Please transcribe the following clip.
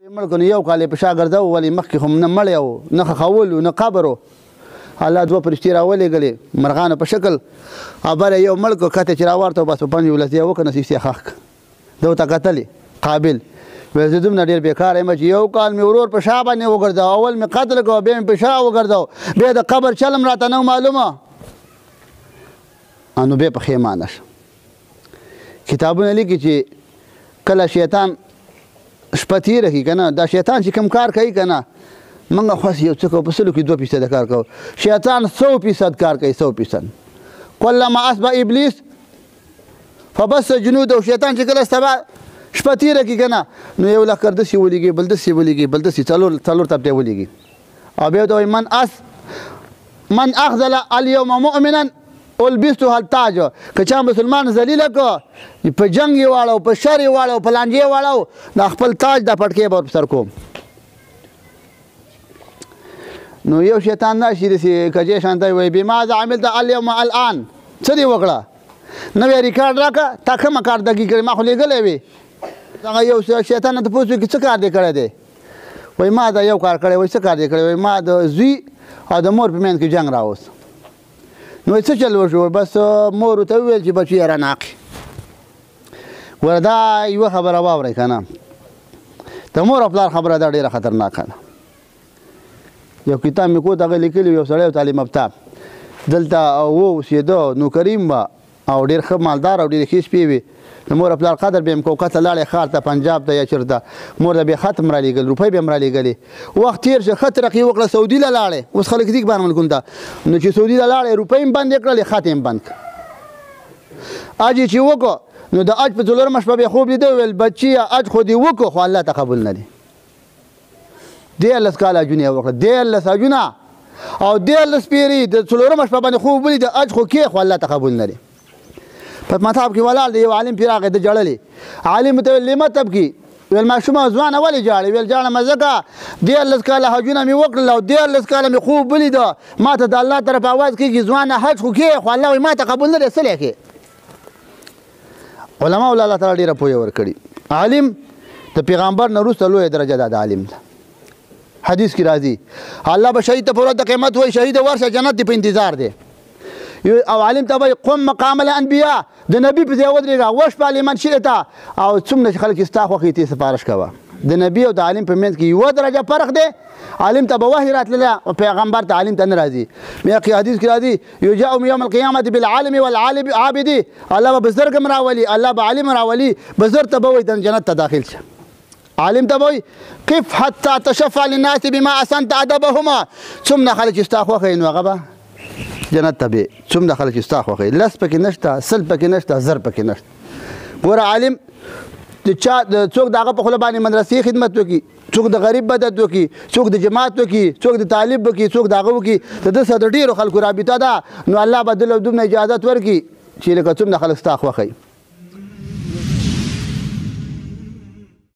مړ کړو یو کال یې په شا ګرځاو ولې مخکې خو نه مړی و نه ښخول و نه قبر و الله دوه فرشتې راولېږلې مرغانو په شکل او بره یو مړ کړو کته چې راورته بس په 5 ولس یې وکړه نو سیسې ښخ کړه ده ورته کتلې قابل ویل زه دومره ډېر بېکاره یم چې یو کال مې ورور په شا باندې وګرځاو اول مې قتل کړو بیا مې په شا وګرځاو بیا د قبر چلم راته نه معلومه نو بیا پښیمانه شه کتابونه لیکي چې کله شیطان شپه تېره کړي که نه دا شیطان چې کوم کار کوي که نه موږ خوښ یو څه کوو په سلو کې 2% کار کوو شیطان 100% کار کوي 100% کلما اصبح ابلیس فبث جنوده شیطان چې کله سبا شپه تېره کړي که نه نو یو لښکر داسې ولېږي بل داسې ولېږي بل داسې څلور تپټې ولېږي او بیا ورته وایي من اخذل اليوم مؤمنا البسته التاج که چا مسلمان ذلیله که په جنګ یې واړو په شر یې واړو په لانجې یې واړو دا خپل تاج دا پټکې به ورسر کوم نو یو شیطان راشي داسې کجې شانته وایي بماذا عملت اليوم الان څه دې وکړه نوی ریکارډ راکړه تا کومه کاردګي کړې ما خو لیږلی وې هغه یو شیطان نه تپوس وکړي څه کار دې کړی دی وایي ما دا یو کار کړی وایي څه کار دې کړی وایي ما د زوی او د مور په منځ کې جنګ راوست نو څه چل وشو بس مور ورته وویل چې بچو یې راناقي ګوره دا یوه خبره واورئ که نه د مور او پلار خبره دا ډېره خطرناکه ده یو کتاب مې کوت هغه لیکلي یو سړی تعلیم یافته دلته اوسېده نوکریم به او ډېر ښه مالدار او ډېرې ښې شپې وې د مور او پلار قدر به یې هم کو کته لاړې ښار ته پنجاب ته یا چېرته مور ته به یې خط هم رالېږل روپۍ به یې هم رالېږلې وخت تېر شه ښه ترقي وکړه سعودي له لاړې اوس خلک ځي بهر ملکونو ته نو چې سعودي ته لاړې روپۍ هم بندې کړلې خط یې هم بند کړه اج یې چې وکړو نو د اج په 4مه شپه بیا خوب لیده ویل بچیه اج خو دې وکړو خو الله ته قبول نه دی 13 کاله اجونه یې وکړه 13 اجونه او 13 پیرې د 4مه شپه باندې خوب ولید اج خو کې خو الله ته قبول نه دی په مطاب کې ولاړ دی یو عالم پیر راغی د جړلې عالم ته ویل لمه تبکي ویل ماشومه ځوانه ولې جاړې ویل جاړمه ځکه 13 کاله حجونه مې وکړل او 13 کاله مې خوب ولیده ما ته د الله طرف اواز کېږي ځوانه حج خو کې خو الله وایي ما ته قبول نه دی څه لیکې علماو له الله تعالی ډېره پوهه ورکړي عالم د پیغمبر نه وروسته لویه درجه ده د عالم ده حدیث کې راځي الله به شهید ته په ورځ د قیامت وایي شهید ورشه جنت دې په انتظار دی او عالم ته وایي قم مقام الانبیا د نبي په ځای ودرېږه وشپه لمن شئت او څومره چې خلک ستا خوښ ته سفارش کوه د نبي او د عالم په منځ کې یوه درجه فرق دی عالم ته به وحي راتلله او پیغمبر ته عالم ته نه راځي بیا حدیث کې راځي یجاء یوم القیامة بالعالم والعالم عابدي الله به بزرګ هم راولي الله به عالم راولي بزرګ ته به وایي جنت ته داخل شه عالم ته به وایي قف حتى تشفع للناس بما احسنت ادبهما څومره خلک چې ستا خوښ نو هغه به جنت ته به څومره خلک چې ستا خوښ لس پکې نشته سل پکې نشته زر پکې نشته ګوره عالم څوک د هغه په خوله باندې مدرسې خدمت وکړي څوک د غریب مدد وکړي څوک د جماعت وکړي څوک د طالب وکړي څوک د هغه وکړي د ده سره د ډېرو خلکو رابطه ده نو الله به دله دومره اجازت ورکړي چې لکه څومره خلک ستا خوښوي